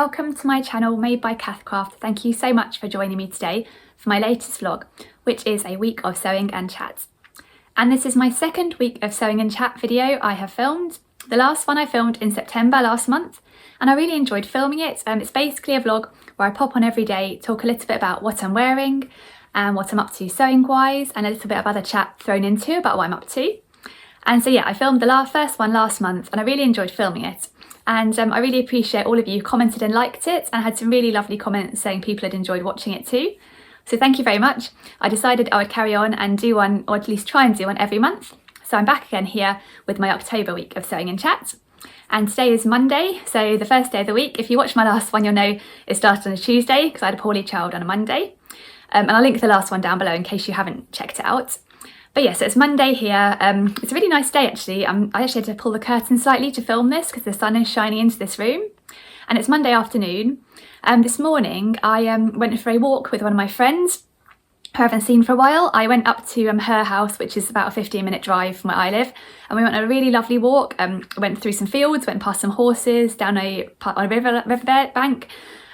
welcome to my channel made by Cath. Thank you so much for joining me today for my latest vlog, which is a week of sewing and chat. And this is my second week of sewing and chat video I have filmed. The last one I filmed in September last month, and I really enjoyed filming it. It's basically a vlog where I pop on every day, talk a little bit about what I'm wearing and what I'm up to sewing wise, and a little bit of other chat thrown into about what I'm up to. And so yeah, I filmed the first one last month and I really enjoyed filming it. And I really appreciate all of you who commented and liked it, and I had some really lovely comments saying people had enjoyed watching it too. So thank you very much. I decided I would carry on and do one, or at least try and do one every month. So I'm back again here with my October week of sewing and chat. And today is Monday, so the first day of the week. If you watched my last one, you'll know it started on a Tuesday because I had a poorly child on a Monday. And I'll link the last one down below in case you haven't checked it out. But yeah, so it's Monday here. It's a really nice day actually. I actually had to pull the curtain slightly to film this because the sun is shining into this room. And it's Monday afternoon. This morning I went for a walk with one of my friends who I haven't seen for a while. I went up to her house, which is about a 15-minute drive from where I live. And we went on a really lovely walk. Went through some fields, went past some horses, down a river bank.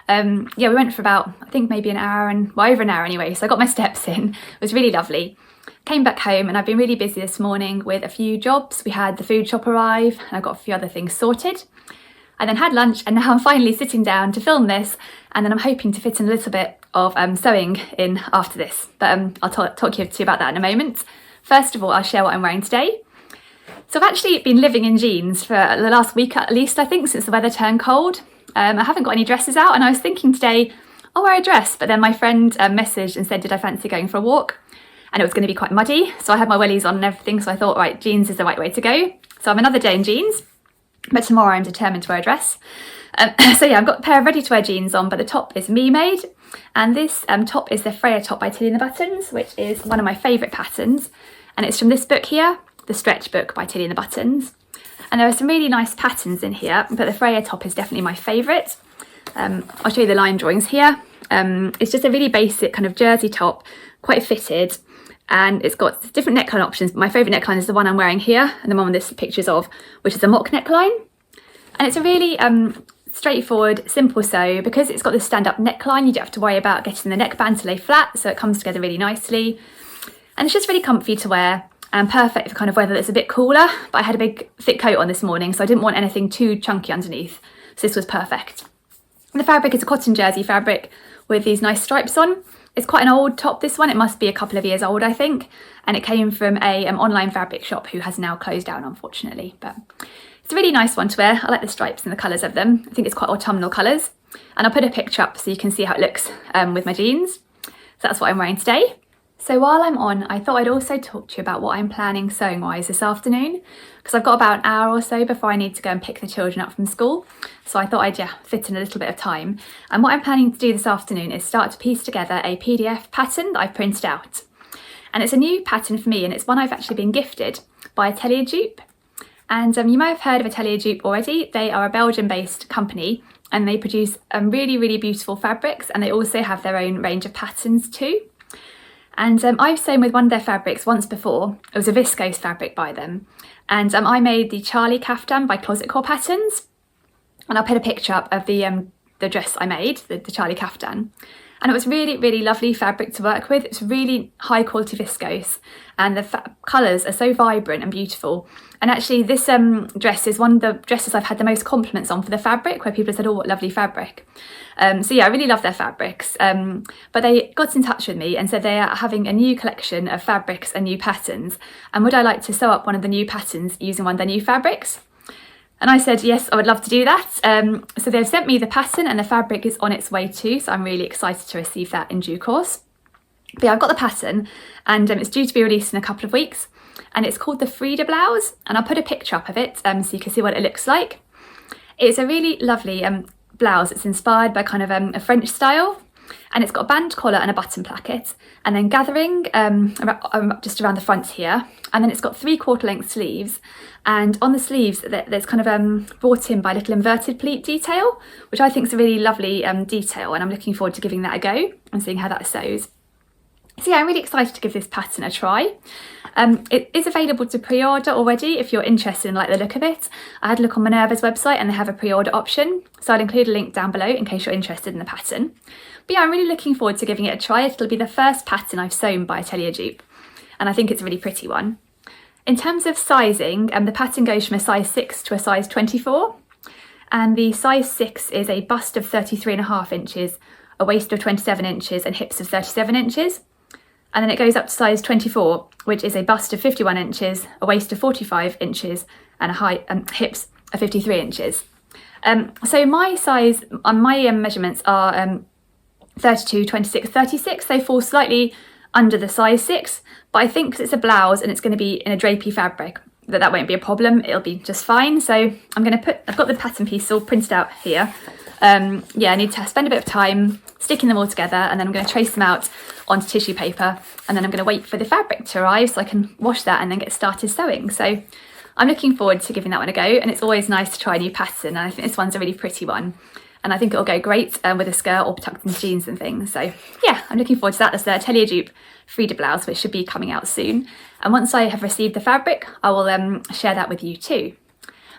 Yeah, we went for about, I think maybe an hour over an hour anyway. So I got my steps in. It was really lovely. Came back home and I've been really busy this morning with a few jobs. We had the food shop arrive and I've got a few other things sorted. I then had lunch and now I'm finally sitting down to film this, and then I'm hoping to fit in a little bit of sewing in after this. But I'll talk you about that in a moment. First of all, I'll share what I'm wearing today. So I've actually been living in jeans for the last week at least, I think, since the weather turned cold. I haven't got any dresses out and I was thinking today I'll wear a dress, but then my friend messaged and said, did I fancy going for a walk? And it was going to be quite muddy, so I had my wellies on and everything, so I thought, right, jeans is the right way to go. So I'm another day in jeans, but tomorrow I'm determined to wear a dress. So yeah, I've got a pair of ready-to-wear jeans on, but the top is me made, and this top is the Frida top by Tilly and the Buttons, which is one of my favourite patterns, and it's from this book here, the Stretch book by Tilly and the Buttons. And there are some really nice patterns in here, but the Frida top is definitely my favourite. I'll show you the line drawings here. It's just a really basic kind of jersey top, quite fitted. And it's got different neckline options, but my favourite neckline is the one I'm wearing here, and the one this picture's of, which is a mock neckline. And it's a really straightforward, simple sew. Because it's got this stand-up neckline, you don't have to worry about getting the neckband to lay flat, so it comes together really nicely. And it's just really comfy to wear, and perfect for kind of weather that's a bit cooler. But I had a big thick coat on this morning, so I didn't want anything too chunky underneath, so this was perfect. And the fabric is a cotton jersey fabric with these nice stripes on. It's quite an old top, this one. It must be a couple of years old, I think. And it came from a online fabric shop who has now closed down, unfortunately. But it's a really nice one to wear. I like the stripes and the colours of them. I think it's quite autumnal colours. And I'll put a picture up so you can see how it looks with my jeans. So that's what I'm wearing today. So while I'm on, I thought I'd also talk to you about what I'm planning sewing-wise this afternoon, because I've got about an hour or so before I need to go and pick the children up from school. So I thought I'd fit in a little bit of time. And what I'm planning to do this afternoon is start to piece together a PDF pattern that I've printed out. And it's a new pattern for me, and it's one I've actually been gifted by Atelier Dupe. And you may have heard of Atelier Dupe already. They are a Belgian-based company, and they produce really, really beautiful fabrics, and they also have their own range of patterns too. And I've sewn with one of their fabrics once before. It was a viscose fabric by them. And I made the Charlie caftan by Closet Core Patterns. And I'll put a picture up of the dress I made, the Charlie caftan. And it was really, really lovely fabric to work with. It's really high quality viscose. And the colours are so vibrant and beautiful. And actually this dress is one of the dresses I've had the most compliments on for the fabric, where people have said, oh, what lovely fabric. So yeah, I really love their fabrics. But they got in touch with me and said they are having a new collection of fabrics and new patterns. And would I like to sew up one of the new patterns using one of their new fabrics? And I said, yes, I would love to do that. So they've sent me the pattern and the fabric is on its way too. So I'm really excited to receive that in due course. But yeah, I've got the pattern and it's due to be released in a couple of weeks. And it's called the Frida Blouse. And I'll put a picture up of it so you can see what it looks like. It's a really lovely blouse. It's inspired by kind of a French style. And it's got a band collar and a button placket, and then gathering just around the front here. And then it's got 3/4 length sleeves, and on the sleeves there's kind of brought in by a little inverted pleat detail, which I think is a really lovely detail, and I'm looking forward to giving that a go and seeing how that sews. So yeah, I'm really excited to give this pattern a try. It is available to pre-order already if you're interested in like the look of it. I had a look on Minerva's website and they have a pre-order option, so I'll include a link down below in case you're interested in the pattern. But yeah, I'm really looking forward to giving it a try. It'll be the first pattern I've sewn by Atelier Dupe, and I think it's a really pretty one. In terms of sizing, the pattern goes from a size 6 to a size 24, and the size 6 is a bust of 33.5 inches, a waist of 27 inches and hips of 37 inches. And then it goes up to size 24, which is a bust of 51 inches, a waist of 45 inches and a height hips of 53 inches. So my size, my measurements are 32, 26, 36. They fall slightly under the size 6, but I think because it's a blouse and it's going to be in a drapey fabric, that won't be a problem. It'll be just fine. So I'm going to I've got the pattern piece all printed out here. Yeah, I need to spend a bit of time sticking them all together, and then I'm going to trace them out onto tissue paper, and then I'm going to wait for the fabric to arrive so I can wash that and then get started sewing. So I'm looking forward to giving that one a go, and it's always nice to try a new pattern, and I think this one's a really pretty one, and I think it'll go great with a skirt or tucked into jeans and things. So yeah, I'm looking forward to that. That's the Atelier Dupe Frida Blouse, which should be coming out soon, and once I have received the fabric I will share that with you too.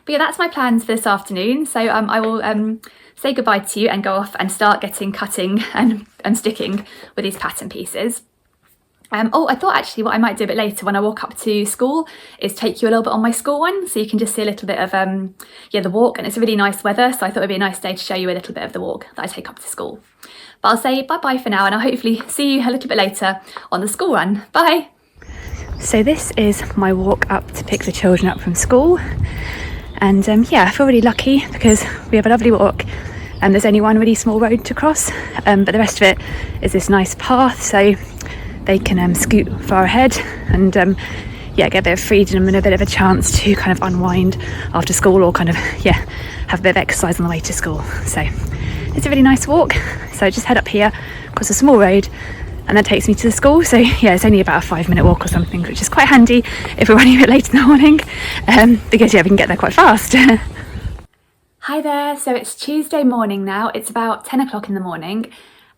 But yeah, that's my plans for this afternoon. So I will say goodbye to you and go off and start cutting and sticking with these pattern pieces. Oh, I thought actually what I might do a bit later when I walk up to school is take you a little bit on my school one, so you can just see a little bit of the walk, and it's a really nice weather, so I thought it'd be a nice day to show you a little bit of the walk that I take up to school. But I'll say bye-bye for now, and I'll hopefully see you a little bit later on the school run. Bye! So this is my walk up to pick the children up from school. And yeah, I feel really lucky because we have a lovely walk and there's only one really small road to cross, but the rest of it is this nice path, so they can scoot far ahead and yeah, get a bit of freedom and a bit of a chance to kind of unwind after school, or kind of have a bit of exercise on the way to school. So it's a really nice walk. So I just head up here across a small road, and that takes me to the school. So yeah, it's only about a 5-minute walk or something, which is quite handy if we're running a bit late in the morning, because yeah, we can get there quite fast. Hi there, so it's Tuesday morning now. It's about 10 o'clock in the morning,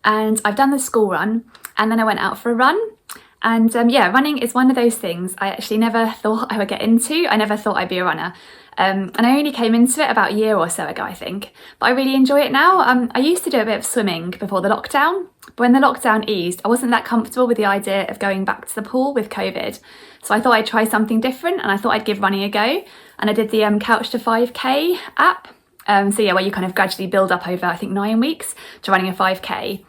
and I've done the school run, and then I went out for a run. And yeah, running is one of those things I actually never thought I would get into. I never thought I'd be a runner. And I only came into it about a year or so ago, I think. But I really enjoy it now. I used to do a bit of swimming before the lockdown, but when the lockdown eased, I wasn't that comfortable with the idea of going back to the pool with COVID. So I thought I'd try something different, and I thought I'd give running a go. And I did the Couch to 5K app. So yeah, where you kind of gradually build up over, I think, 9 weeks to running a 5K.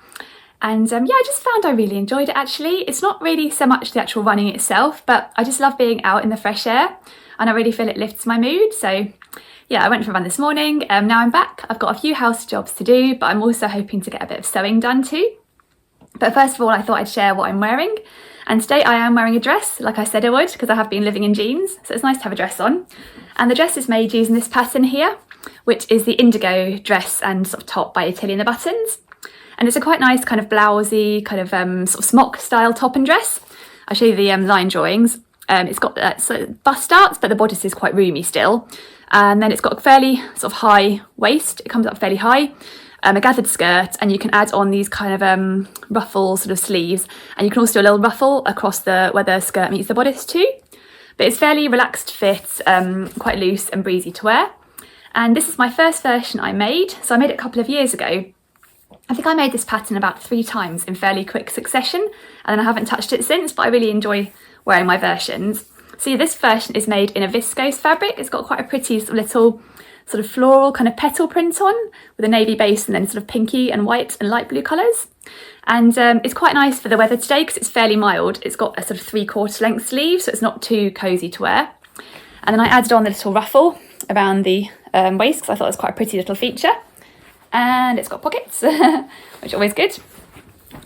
And yeah, I just found I really enjoyed it actually. It's not really so much the actual running itself, but I just love being out in the fresh air, and I really feel it lifts my mood. So yeah, I went for a run this morning. Now I'm back. I've got a few house jobs to do, but I'm also hoping to get a bit of sewing done too. But first of all, I thought I'd share what I'm wearing. And today I am wearing a dress, like I said I would, because I have been living in jeans. So it's nice to have a dress on. And the dress is made using this pattern here, which is the indigo dress and sort of top by Atelier in the Buttons. And it's a quite nice kind of blousey, kind of sort of smock style top and dress. I'll show you the line drawings. It's got bust starts, but the bodice is quite roomy still. And then it's got a fairly sort of high waist. It comes up fairly high. A gathered skirt, and you can add on these kind of ruffle sort of sleeves. And you can also do a little ruffle across where the skirt meets the bodice too. But it's fairly relaxed fit, quite loose and breezy to wear. And this is my first version I made. So I made it a couple of years ago. I think I made this pattern about 3 times in fairly quick succession, and then I haven't touched it since, but I really enjoy wearing my versions. So yeah, this version is made in a viscose fabric. It's got quite a pretty little sort of floral kind of petal print on, with a navy base and then sort of pinky and white and light blue colours. And it's quite nice for the weather today because it's fairly mild. It's got a sort of 3/4 length sleeve, so it's not too cosy to wear. And then I added on the little ruffle around the waist because I thought it was quite a pretty little feature. And it's got pockets, which are always good.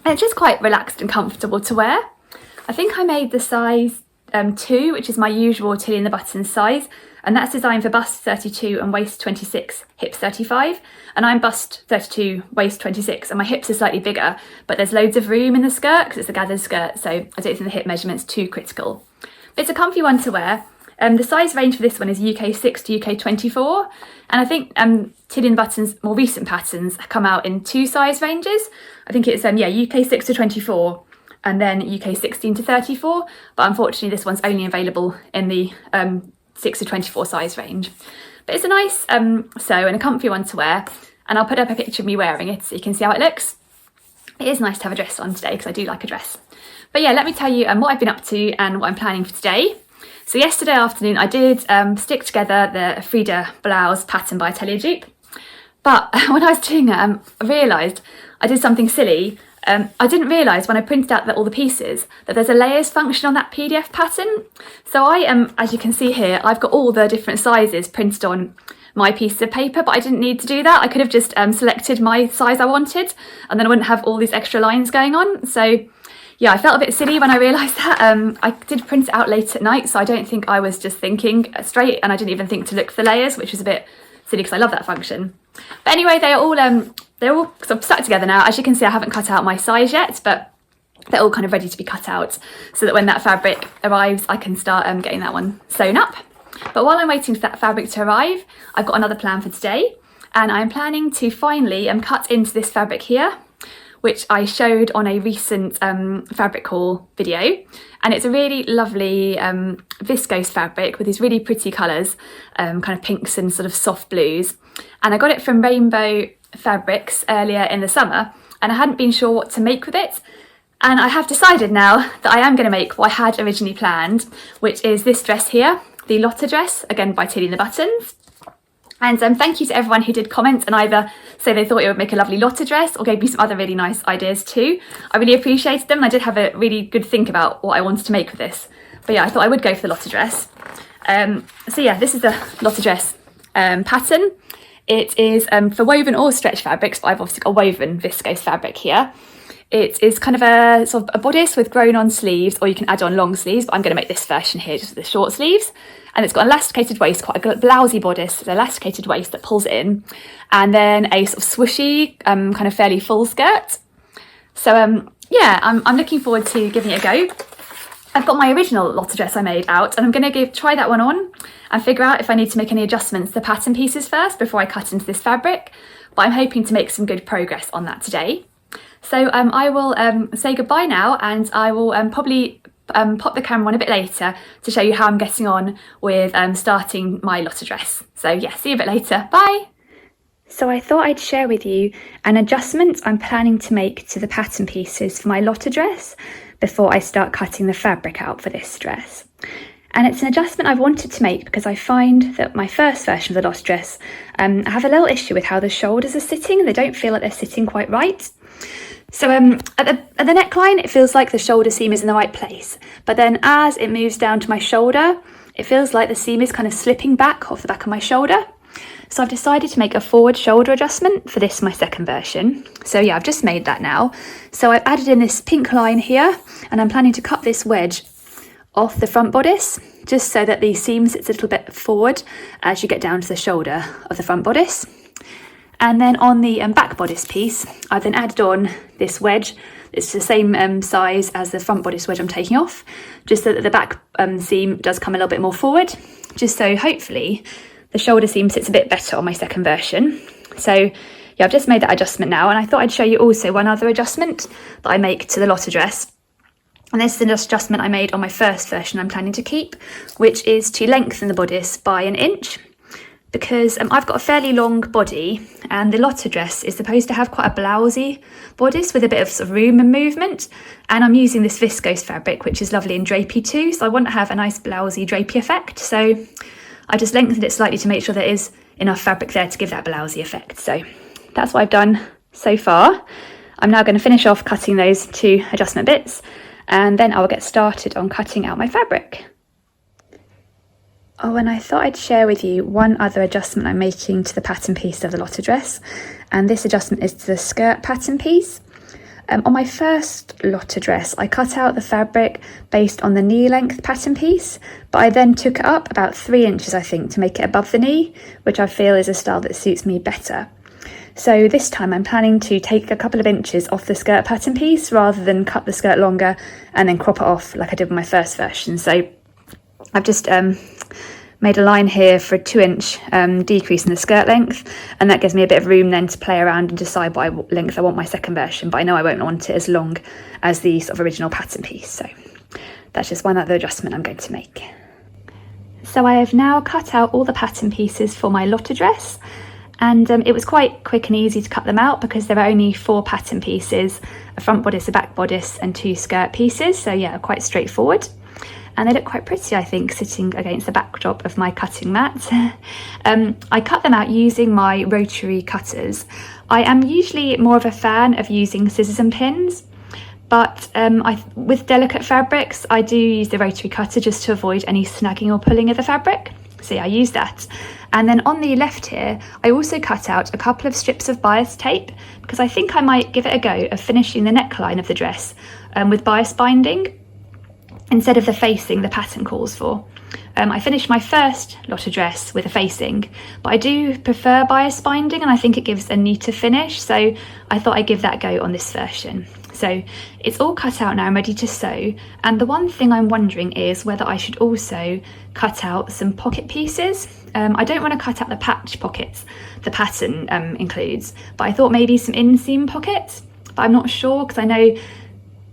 And it's just quite relaxed and comfortable to wear. I think I made the size 2, which is my usual Atelier in the Buttons size, and that's designed for bust 32 and waist 26, hips 35. And I'm bust 32, waist 26, and my hips are slightly bigger, but there's loads of room in the skirt because it's a gathered skirt, so I don't think the hip measurement's too critical. But it's a comfy one to wear. The size range for this one is UK 6 to UK 24, and I think Atelier in the Buttons' more recent patterns come out in 2 size ranges. I think it's UK 6 to 24 and then UK 16 to 34, but unfortunately this one's only available in the 6 to 24 size range. But it's a nice sew and a comfy one to wear, and I'll put up a picture of me wearing it so you can see how it looks. It is nice to have a dress on today because I do like a dress. But yeah, let me tell you what I've been up to and what I'm planning for today. So yesterday afternoon I did stick together the Frida Blouse pattern by Atelier Dupe. But when I was doing it, I realised I did something silly. I didn't realise when I printed out all the pieces that there's a layers function on that PDF pattern. So as you can see here, I've got all the different sizes printed on my pieces of paper, but I didn't need to do that. I could have just selected my size I wanted, and then I wouldn't have all these extra lines going on. So yeah, I felt a bit silly when I realised that. I did print it out late at night, so I don't think I was just thinking straight, and I didn't even think to look for layers, which was a bit silly because I love that function. But anyway, they're all sort of stuck together now. As you can see, I haven't cut out my size yet, but they're all kind of ready to be cut out so that when that fabric arrives, I can start getting that one sewn up. But while I'm waiting for that fabric to arrive, I've got another plan for today, and I'm planning to finally cut into this fabric here, which I showed on a recent fabric haul video. And it's a really lovely viscose fabric with these really pretty colours, kind of pinks and sort of soft blues. And I got it from Rainbow Fabrics earlier in the summer, and I hadn't been sure what to make with it. And I have decided now that I am going to make what I had originally planned, which is this dress here, the Lotta dress, again by Tilly and the Buttons. And thank you to everyone who did comment and either say they thought it would make a lovely Lotta dress or gave me some other really nice ideas too. I really appreciated them, and I did have a really good think about what I wanted to make with this. But yeah, I thought I would go for the Lotta dress. So yeah, this is the Lotta dress pattern. It is for woven or stretch fabrics, but I've obviously got woven viscose fabric here. It is kind of a sort of a bodice with grown on sleeves, or you can add on long sleeves, but I'm going to make this version here just with the short sleeves. And it's got an elasticated waist, quite a blousy bodice, an elasticated waist that pulls in, and then a sort of swooshy, kind of fairly full skirt. So yeah, I'm looking forward to giving it a go. I've got my original Lotta dress I made out, and I'm going to try that one on and figure out if I need to make any adjustments to the pattern pieces first before I cut into this fabric. But I'm hoping to make some good progress on that today. So I will say goodbye now, and I will probably pop the camera on a bit later to show you how I'm getting on with starting my Lotta dress. So yeah, see you a bit later. Bye! So I thought I'd share with you an adjustment I'm planning to make to the pattern pieces for my Lotta dress before I start cutting the fabric out for this dress. And it's an adjustment I've wanted to make because I find that my first version of the Lotta dress, I have a little issue with how the shoulders are sitting. They don't feel like they're sitting quite right. So at the neckline, it feels like the shoulder seam is in the right place. But then as it moves down to my shoulder, it feels like the seam is kind of slipping back off the back of my shoulder. So I've decided to make a forward shoulder adjustment for this, my second version. So yeah, I've just made that now. So I've added in this pink line here, and I'm planning to cut this wedge off the front bodice, just so that the seam sits a little bit forward as you get down to the shoulder of the front bodice. And then on the back bodice piece, I've then added on this wedge. It's the same size as the front bodice wedge I'm taking off, just so that the back seam does come a little bit more forward, just so hopefully the shoulder seam sits a bit better on my second version. So yeah, I've just made that adjustment now, and I thought I'd show you also one other adjustment that I make to the Lotta dress. And this is an adjustment I made on my first version I'm planning to keep, which is to lengthen the bodice by 1 inch. Because I've got a fairly long body, and the Lotta dress is supposed to have quite a blousy bodice with a bit of sort of room and movement, and I'm using this viscose fabric, which is lovely and drapey too, so I want to have a nice blousy drapey effect. So I just lengthened it slightly to make sure there is enough fabric there to give that blousy effect. So that's what I've done so far. I'm now going to finish off cutting those 2 adjustment bits, and then I'll get started on cutting out my fabric. Oh, and I thought I'd share with you one other adjustment I'm making to the pattern piece of the Lotta dress, and this adjustment is to the skirt pattern piece. On my first Lotta dress, I cut out the fabric based on the knee length pattern piece, but I then took it up about 3 inches, I think, to make it above the knee, which I feel is a style that suits me better. So this time I'm planning to take a couple of inches off the skirt pattern piece rather than cut the skirt longer and then crop it off like I did with my first version. So I've just made a line here for a 2-inch decrease in the skirt length, and that gives me a bit of room then to play around and decide what length I want my second version, but I know I won't want it as long as the sort of original pattern piece, so that's just one other adjustment I'm going to make. So I have now cut out all the pattern pieces for my lotta dress, and it was quite quick and easy to cut them out because there are only 4 pattern pieces, a front bodice, a back bodice and 2 skirt pieces, so yeah, quite straightforward. And they look quite pretty, I think, sitting against the backdrop of my cutting mat. I cut them out using my rotary cutters. I am usually more of a fan of using scissors and pins, but with delicate fabrics, I do use the rotary cutter just to avoid any snagging or pulling of the fabric. So yeah, I use that. And then on the left here, I also cut out a couple of strips of bias tape because I think I might give it a go of finishing the neckline of the dress with bias binding instead of the facing the pattern calls for. I finished my first lotta dress with a facing, but I do prefer bias binding and I think it gives a neater finish, so I thought I'd give that a go on this version. So it's all cut out now, I'm ready to sew, and the one thing I'm wondering is whether I should also cut out some pocket pieces. I don't want to cut out the patch pockets the pattern includes, but I thought maybe some inseam pockets, but I'm not sure because I know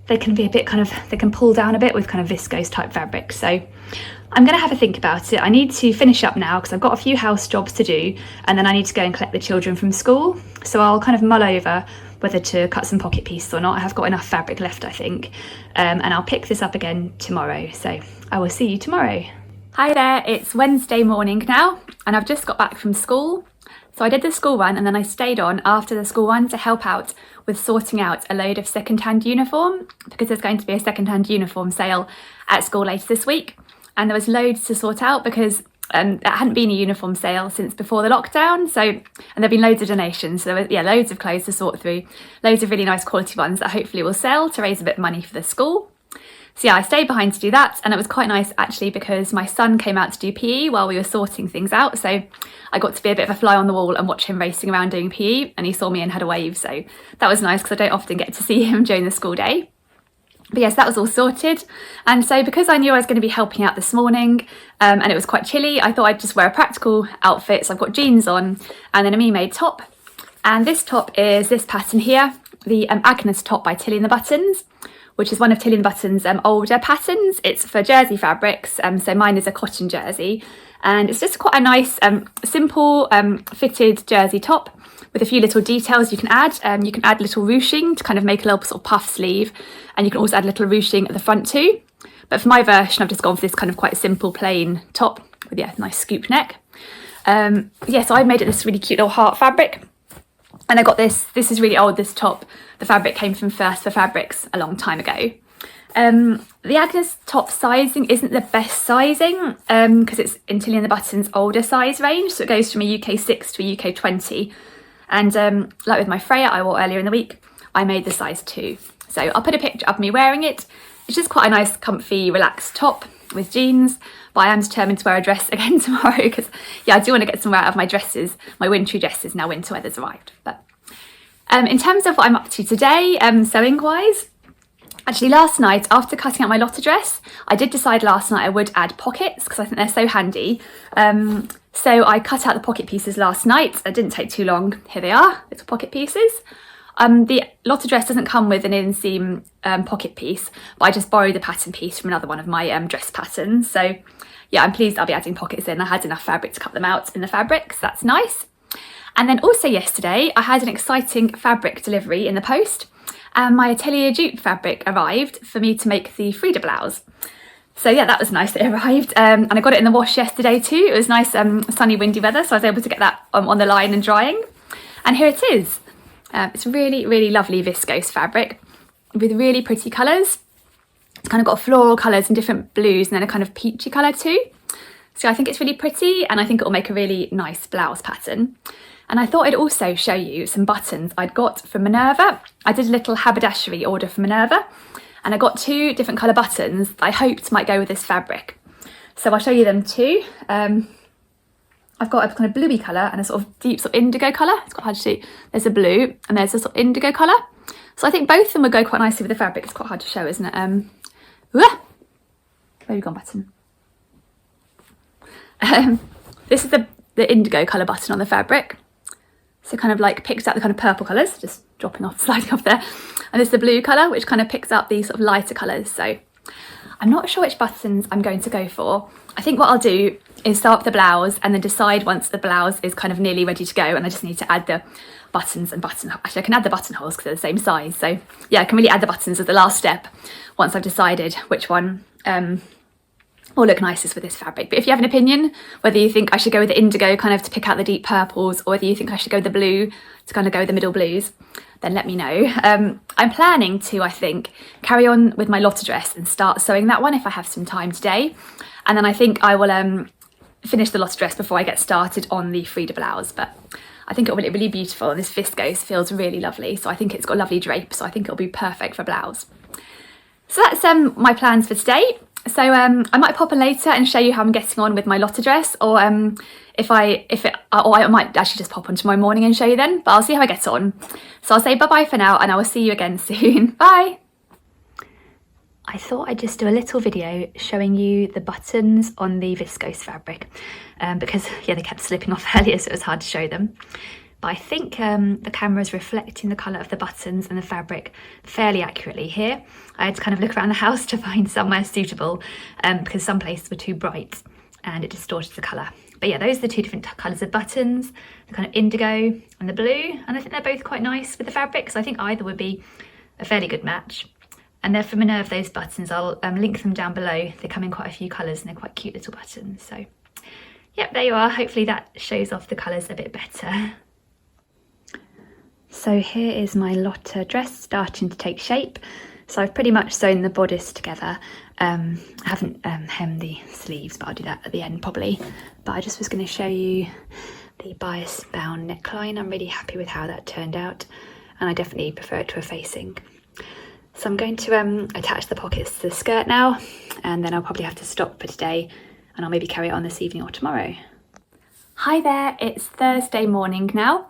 they can be a bit they can pull down a bit with kind of viscose type fabric. So I'm going to have a think about it. I need to finish up now because I've got a few house jobs to do and then I need to go and collect the children from school. So I'll kind of mull over whether to cut some pocket pieces or not. I have got enough fabric left, I think. And I'll pick this up again tomorrow. So I will see you tomorrow. Hi there, it's Wednesday morning now and I've just got back from school. So I did the school run and then I stayed on after the school run to help out with sorting out a load of second-hand uniform because there's going to be a second-hand uniform sale at school later this week. And there was loads to sort out because there hadn't been a uniform sale since before the lockdown. So, and there've been loads of donations. So there was, loads of clothes to sort through, loads of really nice quality ones that hopefully will sell to raise a bit of money for the school. So yeah, I stayed behind to do that, and it was quite nice actually because my son came out to do PE while we were sorting things out, so I got to be a bit of a fly on the wall and watch him racing around doing PE, and he saw me and had a wave, so that was nice because I don't often get to see him during the school day. But yes, that was all sorted, and so because I knew I was going to be helping out this morning and it was quite chilly, I thought I'd just wear a practical outfit. So I've got jeans on and then a me-made top, and this top is this pattern here, the Agnes top by Tilly and the Buttons, which is one of Tilly and the Buttons' older patterns. It's for jersey fabrics, so mine is a cotton jersey, and it's just quite a nice simple fitted jersey top with a few little details you can add. You can add little ruching to kind of make a little sort of puff sleeve, and you can also add little ruching at the front too. But for my version, I've just gone for this kind of quite simple plain top with nice scoop neck. So I made it this really cute little heart fabric. And I got this is really old, this top. The fabric came from First for Fabrics a long time ago. The Agnes top sizing isn't the best sizing because it's in Tilly and the Buttons' older size range. So it goes from a UK 6 to a UK 20. And like with my Freya I wore earlier in the week, I made the size 2. So I'll put a picture of me wearing it. It's just quite a nice, comfy, relaxed top with jeans. But I am determined to wear a dress again tomorrow because, I do want to get some wear out of my dresses, my wintry dresses, now winter weather's arrived. But in terms of what I'm up to today, sewing-wise, actually last night, after cutting out my lotta dress, I did decide last night I would add pockets because I think they're so handy. So I cut out the pocket pieces last night. It didn't take too long. Here they are, little pocket pieces. The lotta dress doesn't come with an inseam pocket piece, but I just borrowed the pattern piece from another one of my dress patterns. So yeah, I'm pleased I'll be adding pockets in. I had enough fabric to cut them out in the fabric, so that's nice. And then also yesterday, I had an exciting fabric delivery in the post, and my Atelier dupe fabric arrived for me to make the Frida Blouse. So yeah, that was nice that it arrived, and I got it in the wash yesterday too. It was nice sunny, windy weather, so I was able to get that on the line and drying. And here it is. It's really, really lovely viscose fabric with really pretty colours. It's kind of got floral colours and different blues and then a kind of peachy colour too. So I think it's really pretty, and I think it will make a really nice blouse pattern. And I thought I'd also show you some buttons I'd got from Minerva. I did a little haberdashery order for Minerva, and I got 2 different colour buttons that I hoped might go with this fabric. So I'll show you them too. I've got a kind of bluey colour and a sort of deep sort of indigo colour. It's quite hard to see. There's a blue and there's a sort of indigo colour. So I think both of them would go quite nicely with the fabric. It's quite hard to show, isn't it? Where have you gone, button? This is the indigo colour button on the fabric. So kind of like picks out the kind of purple colours, just dropping off, sliding off there. And this is the blue colour, which kind of picks up these sort of lighter colours. So I'm not sure which buttons I'm going to go for. I think what I'll do is start with the blouse and then decide once the blouse is kind of nearly ready to go and I just need to add the buttons and actually I can add the buttonholes because they're the same size. So yeah, I can really add the buttons as the last step once I've decided which one will look nicest with this fabric. But if you have an opinion, whether you think I should go with the indigo kind of to pick out the deep purples, or whether you think I should go with the blue to kind of go with the middle blues, then let me know. I'm planning to, I think, carry on with my Lotta dress and start sewing that one if I have some time today. And then I think I will finish the Lotta dress before I get started on the Frida blouse. But I think it'll be really beautiful, and this viscose feels really lovely. So I think it's got a lovely drape, so I think it'll be perfect for blouse. So that's my plans for today. So I might pop in later and show you how I'm getting on with my Lotta dress, or I might actually just pop on tomorrow morning and show you then, but I'll see how I get on. So I'll say bye-bye for now, and I will see you again soon. Bye! I thought I'd just do a little video showing you the buttons on the viscose fabric, because yeah, they kept slipping off earlier, so it was hard to show them. But I think the camera is reflecting the colour of the buttons and the fabric fairly accurately here. I had to kind of look around the house to find somewhere suitable because some places were too bright and it distorted the colour. But yeah, those are the two different colours of buttons, the kind of indigo and the blue. And I think they're both quite nice with the fabric, so I think either would be a fairly good match. And they're from Minerve, those buttons. I'll link them down below. They come in quite a few colours and they're quite cute little buttons. So yep, there you are. Hopefully that shows off the colours a bit better. So here is my Lotta dress starting to take shape. So I've pretty much sewn the bodice together. I haven't hemmed the sleeves, but I'll do that at the end probably. But I just was going to show you the bias bound neckline. I'm really happy with how that turned out, and I definitely prefer it to a facing. So I'm going to attach the pockets to the skirt now, and then I'll probably have to stop for today, and I'll maybe carry it on this evening or tomorrow. Hi there, it's Thursday morning now.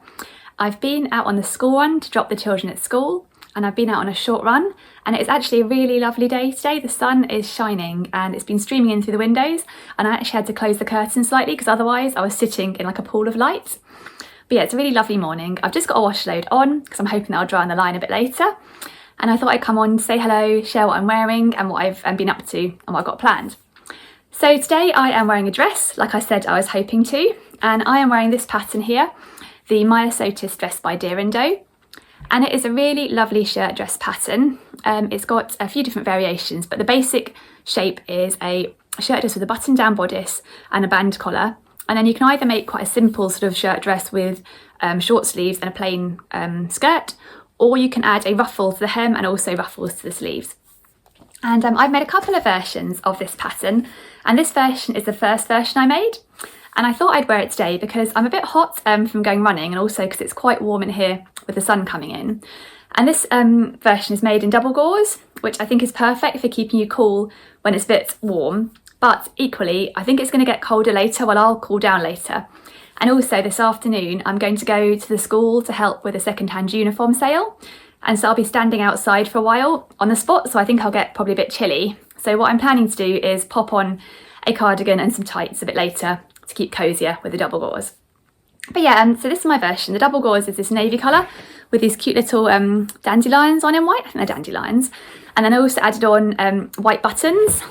I've been out on the school run to drop the children at school, and I've been out on a short run, and it's actually a really lovely day today. The sun is shining and it's been streaming in through the windows, and I actually had to close the curtains slightly because otherwise I was sitting in like a pool of light. But yeah, it's a really lovely morning. I've just got a wash load on because I'm hoping that I'll dry on the line a bit later, and I thought I'd come on, say hello, share what I'm wearing and what I've been up to and what I've got planned. So today I am wearing a dress, like I said I was hoping to, and I am wearing this pattern here, the Maya Sotis dress by Deer and Doe, and it is a really lovely shirt dress pattern. It's got a few different variations, but the basic shape is a shirt dress with a button down bodice and a band collar, and then you can either make quite a simple sort of shirt dress with short sleeves and a plain skirt, or you can add a ruffle to the hem and also ruffles to the sleeves. And I've made a couple of versions of this pattern, and this version is the first version I made. And I thought I'd wear it today because I'm a bit hot from going running, and also because it's quite warm in here with the sun coming in. And this version is made in double gauze, which I think is perfect for keeping you cool when it's a bit warm. But equally, I think it's going to get colder later, well, I'll cool down later. And also this afternoon, I'm going to go to the school to help with a second-hand uniform sale. And so I'll be standing outside for a while on the spot, so I think I'll get probably a bit chilly. So what I'm planning to do is pop on a cardigan and some tights a bit later to keep cosier with the double gauze. But yeah, so this is my version. The double gauze is this navy colour with these cute little dandelions on in white. I think they're dandelions. And then I also added on white buttons,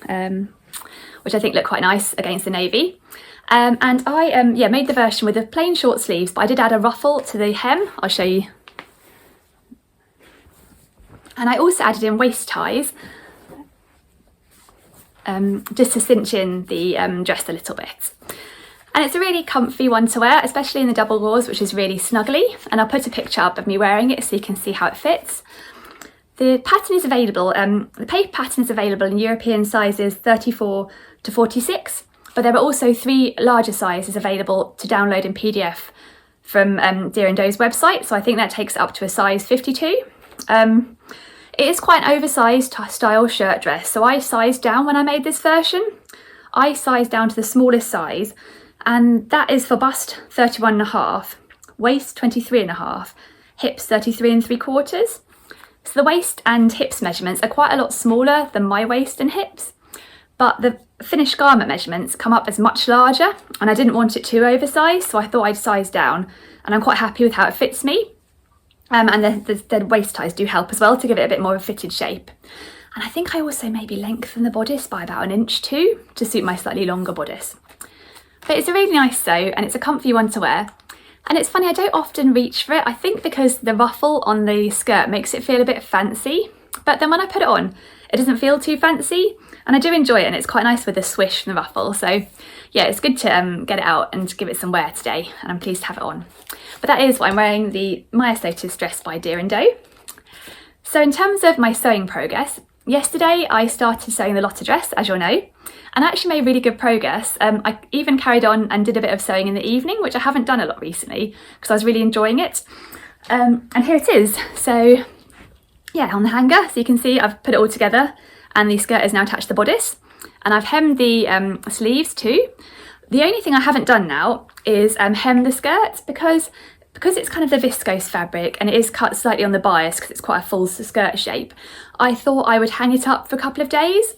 which I think look quite nice against the navy. And I made the version with the plain short sleeves, but I did add a ruffle to the hem. I'll show you. And I also added in waist ties, just to cinch in the dress a little bit. And it's a really comfy one to wear, especially in the double gauze, which is really snuggly. And I'll put a picture up of me wearing it so you can see how it fits. The pattern is available, the paper pattern is available in European sizes 34 to 46, but there are also 3 larger sizes available to download in PDF from Deer and Doe's website. So I think that takes it up to a size 52. It is quite an oversized style shirt dress, so I sized down when I made this version. I sized down to the smallest size, and that is for bust 31.5, waist 23.5, hips 33.75. So the waist and hips measurements are quite a lot smaller than my waist and hips, but the finished garment measurements come up as much larger, and I didn't want it too oversized, so I thought I'd size down, and I'm quite happy with how it fits me. And the waist ties do help as well to give it a bit more of a fitted shape. And I think I also maybe lengthen the bodice by about 1 inch too, to suit my slightly longer bodice. But it's a really nice sew, and it's a comfy one to wear. And it's funny, I don't often reach for it, I think because the ruffle on the skirt makes it feel a bit fancy. But then when I put it on, it doesn't feel too fancy, and I do enjoy it, and it's quite nice with the swish and the ruffle. So yeah, it's good to get it out and give it some wear today, and I'm pleased to have it on. But that is why I'm wearing the Maya Slater's dress by Deer and Doe. So in terms of my sewing progress, yesterday I started sewing the Lotta dress, as you'll know, and I actually made really good progress. I even carried on and did a bit of sewing in the evening, which I haven't done a lot recently because I was really enjoying it. And here it is. So yeah, on the hanger, so you can see I've put it all together, and the skirt is now attached to the bodice, and I've hemmed the sleeves too. The only thing I haven't done now is hem the skirt because it's kind of the viscose fabric and it is cut slightly on the bias because it's quite a full skirt shape. I thought I would hang it up for a couple of days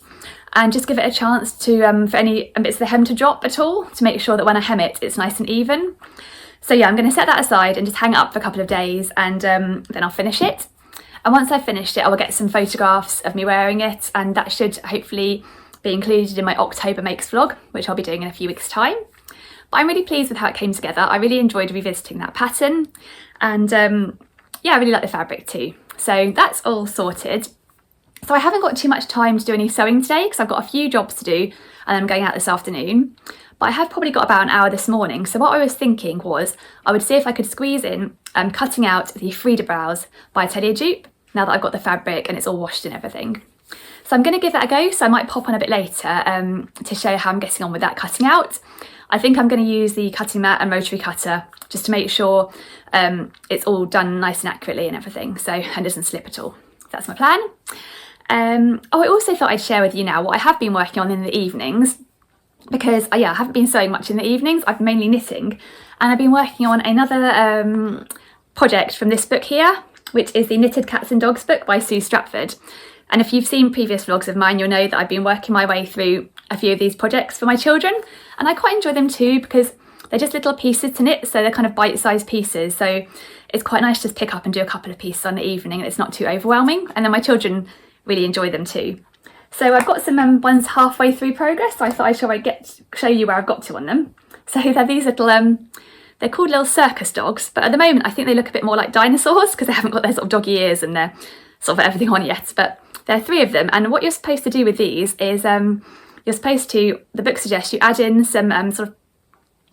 and just give it a chance to for any bits of the hem to drop at all, to make sure that when I hem it, it's nice and even. So yeah, I'm going to set that aside and just hang it up for a couple of days, and then I'll finish it. And once I've finished it, I will get some photographs of me wearing it, and that should hopefully be included in my October Makes vlog, which I'll be doing in a few weeks' time. But I'm really pleased with how it came together. I really enjoyed revisiting that pattern, and yeah, I really like the fabric too. So that's all sorted. So I haven't got too much time to do any sewing today because I've got a few jobs to do and I'm going out this afternoon. But I have probably got about an hour this morning. So what I was thinking was I would see if I could squeeze in cutting out the Frida Blouse by Atelier Dupe, now that I've got the fabric and it's all washed and everything. So I'm going to give that a go, so I might pop on a bit later to show you how I'm getting on with that cutting out. I think I'm going to use the cutting mat and rotary cutter just to make sure it's all done nice and accurately and everything, so and doesn't slip at all. That's my plan. Oh, I also thought I'd share with you now what I have been working on in the evenings, because yeah, I haven't been sewing much in the evenings. I've been mainly knitting, and I've been working on another project from this book here, which is the Knitted Cats and Dogs book by Stratford. And if you've seen previous vlogs of mine, you'll know that I've been working my way through a few of these projects for my children, and I quite enjoy them too because they're just little pieces to knit, so they're kind of bite-sized pieces, so it's quite nice to just pick up and do a couple of pieces on the evening and it's not too overwhelming, and then my children really enjoy them too. So I've got some ones halfway through progress, so I thought I'd show you where I've got to on them. So they're these little, they're called little circus dogs, but at the moment I think they look a bit more like dinosaurs because they haven't got their sort of doggy ears and their sort of everything on yet, but there are 3 of them, and what you're supposed to do with these is you're supposed to, the book suggests you add in some sort of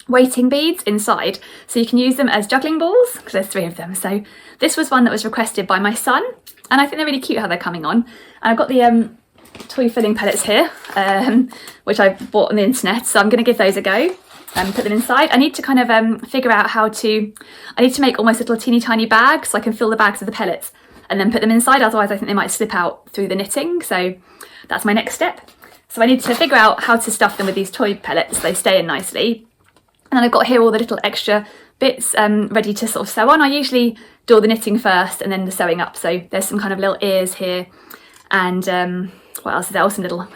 weighting beads inside, so you can use them as juggling balls, because there's 3 of them. So this was one that was requested by my son, and I think they're really cute how they're coming on. And I've got the toy filling pellets here, which I bought on the internet, so I'm going to give those a go and put them inside. I need to kind of figure out how to, I need to make almost little teeny tiny bags so I can fill the bags with the pellets and then put them inside, otherwise I think they might slip out through the knitting, so that's my next step. So I need to figure out how to stuff them with these toy pellets so they stay in nicely. And then I've got here all the little extra bits ready to sort of sew on. I usually do all the knitting first and then the sewing up, so there's some kind of little ears here, and what else is there? Some little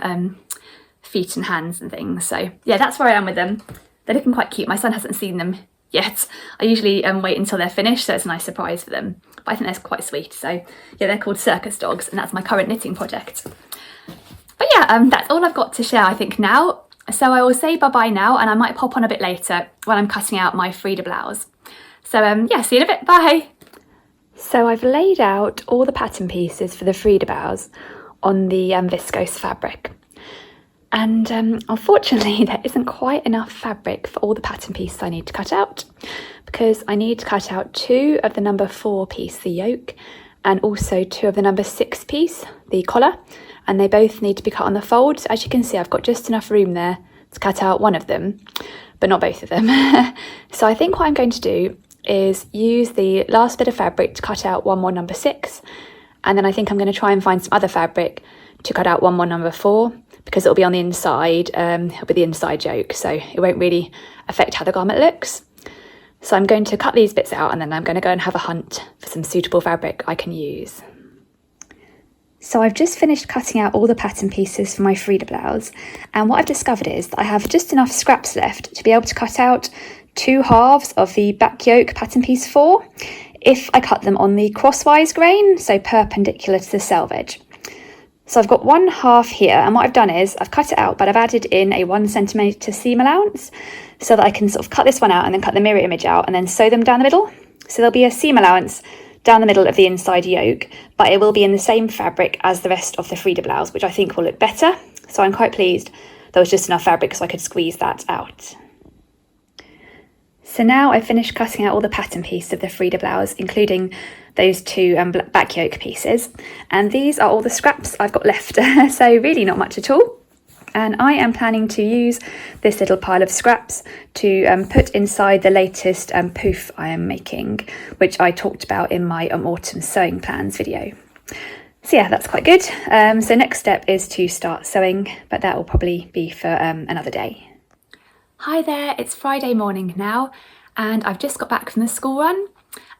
feet and hands and things. So yeah, that's where I am with them. They're looking quite cute. My son hasn't seen them yet. I usually wait until they're finished, so it's a nice surprise for them. But I think they're quite sweet. So yeah, they're called Circus dogs, and that's my current knitting project. But yeah, that's all I've got to share I think now. So I will say bye-bye now, and I might pop on a bit later when I'm cutting out my Frida blouse. So yeah, see you in a bit, bye! So I've laid out all the pattern pieces for the Frida blouse on the viscose fabric. And unfortunately there isn't quite enough fabric for all the pattern pieces I need to cut out, because I need to cut out 2 of the number 4 piece, the yoke, and also 2 of the number 6 piece, the collar, and they both need to be cut on the fold. So as you can see, I've got just enough room there to cut out one of them, but not both of them. So I think what I'm going to do is use the last bit of fabric to cut out one more number 6, and then I think I'm going to try and find some other fabric to cut out one more number 4, because it'll be on the inside, it'll be the inside yoke, so it won't really affect how the garment looks. So I'm going to cut these bits out, and then I'm going to go and have a hunt for some suitable fabric I can use. So I've just finished cutting out all the pattern pieces for my Frida blouse, and what I've discovered is that I have just enough scraps left to be able to cut out 2 halves of the back yoke pattern piece 4 if I cut them on the crosswise grain, so perpendicular to the selvage. So I've got 1 half here, and what I've done is I've cut it out, but I've added in a 1 centimetre seam allowance so that I can sort of cut this one out and then cut the mirror image out and then sew them down the middle. So there'll be a seam allowance down the middle of the inside yoke, but it will be in the same fabric as the rest of the Frida blouse, which I think will look better. So I'm quite pleased there was just enough fabric so I could squeeze that out. So now I've finished cutting out all the pattern piece of the Frida blouse, including those 2 back yoke pieces. And these are all the scraps I've got left, so really not much at all. And I am planning to use this little pile of scraps to put inside the latest poof I am making, which I talked about in my autumn sewing plans video. So yeah, that's quite good. So next step is to start sewing, but that will probably be for another day. Hi there, it's Friday morning now, and I've just got back from the school run,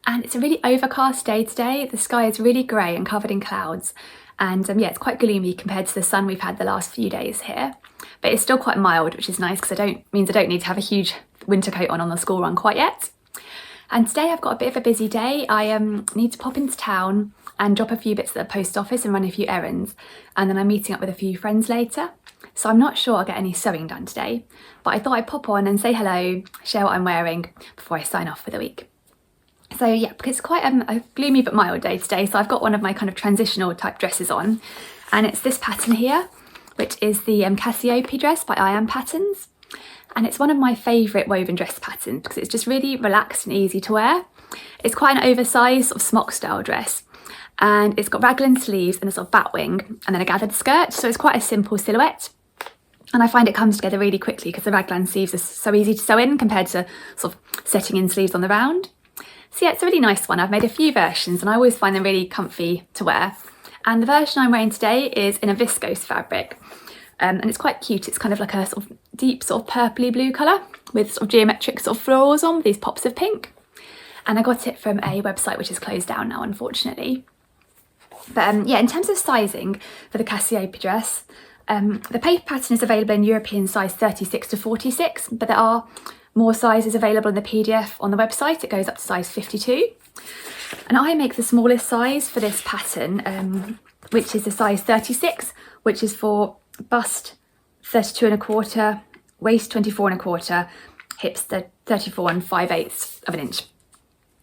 and it's a really overcast day today. The sky is really grey and covered in clouds. And yeah, it's quite gloomy compared to the sun we've had the last few days here. But it's still quite mild, which is nice because means I don't need to have a huge winter coat on the school run quite yet. And today I've got a bit of a busy day. I need to pop into town and drop a few bits at the post office and run a few errands. And then I'm meeting up with a few friends later. So I'm not sure I'll get any sewing done today. But I thought I'd pop on and say hello, share what I'm wearing before I sign off for the week. So yeah, because it's quite a gloomy but mild day today, so I've got one of my kind of transitional type dresses on, and it's this pattern here, which is the Cassiope dress by I Am Patterns, and it's one of my favourite woven dress patterns because it's just really relaxed and easy to wear. It's quite an oversized sort of smock style dress, and it's got raglan sleeves and a sort of batwing and then a gathered skirt, so it's quite a simple silhouette. And I find it comes together really quickly because the raglan sleeves are so easy to sew in compared to sort of setting in sleeves on the round. So yeah, it's a really nice one. I've made a few versions and I always find them really comfy to wear. And the version I'm wearing today is in a viscose fabric. And it's quite cute. It's kind of like a sort of deep sort of purpley blue colour with sort of geometric sort of florals on with these pops of pink. And I got it from a website which is closed down now, unfortunately. But yeah, in terms of sizing for the Cassiope dress, the paper pattern is available in European size 36 to 46, but there are more sizes available in the PDF on the website. It goes up to size 52. And I make the smallest size for this pattern, which is the size 36, which is for bust 32 1/4, waist 24 1/4, hips 34 5/8 of an inch.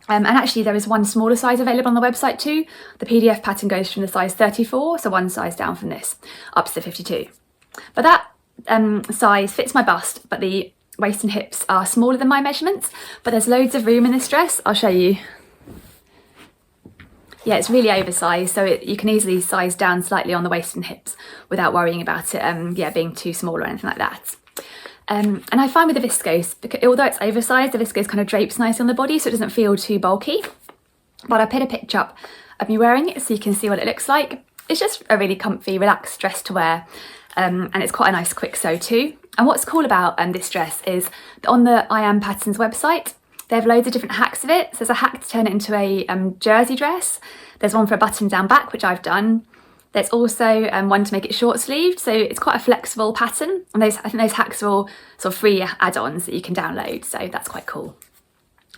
And actually there is one smaller size available on the website too. The PDF pattern goes from the size 34, so one size down from this, up to the 52. But that size fits my bust, but the waist and hips are smaller than my measurements, but there's loads of room in this dress. I'll show you. Yeah, it's really oversized, so you can easily size down slightly on the waist and hips without worrying about it being too small or anything like that. And I find with the viscose, because although it's oversized, the viscose kind of drapes nicely on the body so it doesn't feel too bulky. But I put a picture up of me wearing it so you can see what it looks like. It's just a really comfy, relaxed dress to wear, and it's quite a nice quick sew too. And what's cool about this dress is that on the I Am Patterns website, they have loads of different hacks of it. So there's a hack to turn it into a jersey dress. There's one for a button down back, which I've done. There's also one to make it short sleeved. So it's quite a flexible pattern. And I think those hacks are all sort of free add-ons that you can download. So that's quite cool.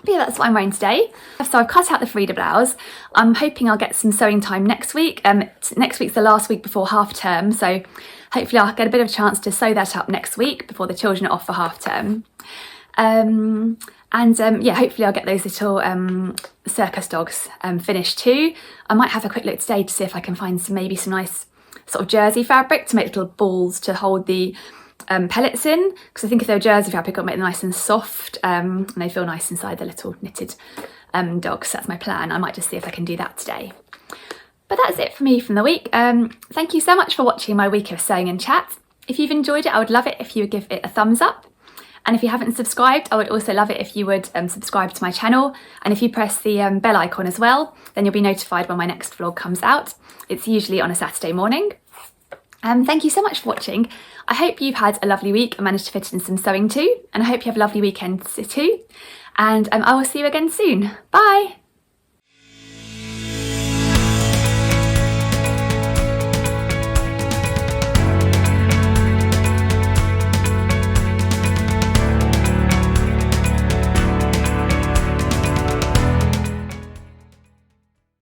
But yeah, that's what I'm wearing today. So I've cut out the Frida blouse. I'm hoping I'll get some sewing time next week. Next week's the last week before half term. So hopefully I'll get a bit of a chance to sew that up next week before the children are off for half term. Yeah, hopefully I'll get those little circus dogs finished too. I might have a quick look today to see if I can find maybe some nice sort of jersey fabric to make little balls to hold the pellets in, because I think if they're jersey fabric it'll make them nice and soft, and they feel nice inside the little knitted dogs. So that's my plan. I might just see if I can do that today. But that's it for me from the week. Thank you so much for watching my week of sewing and chat. If you've enjoyed it, I would love it if you would give it a thumbs up. And if you haven't subscribed, I would also love it if you would subscribe to my channel. And if you press the bell icon as well, then you'll be notified when my next vlog comes out. It's usually on a Saturday morning. Thank you so much for watching. I hope you've had a lovely week and managed to fit in some sewing too. And I hope you have a lovely weekend too. And I will see you again soon. Bye.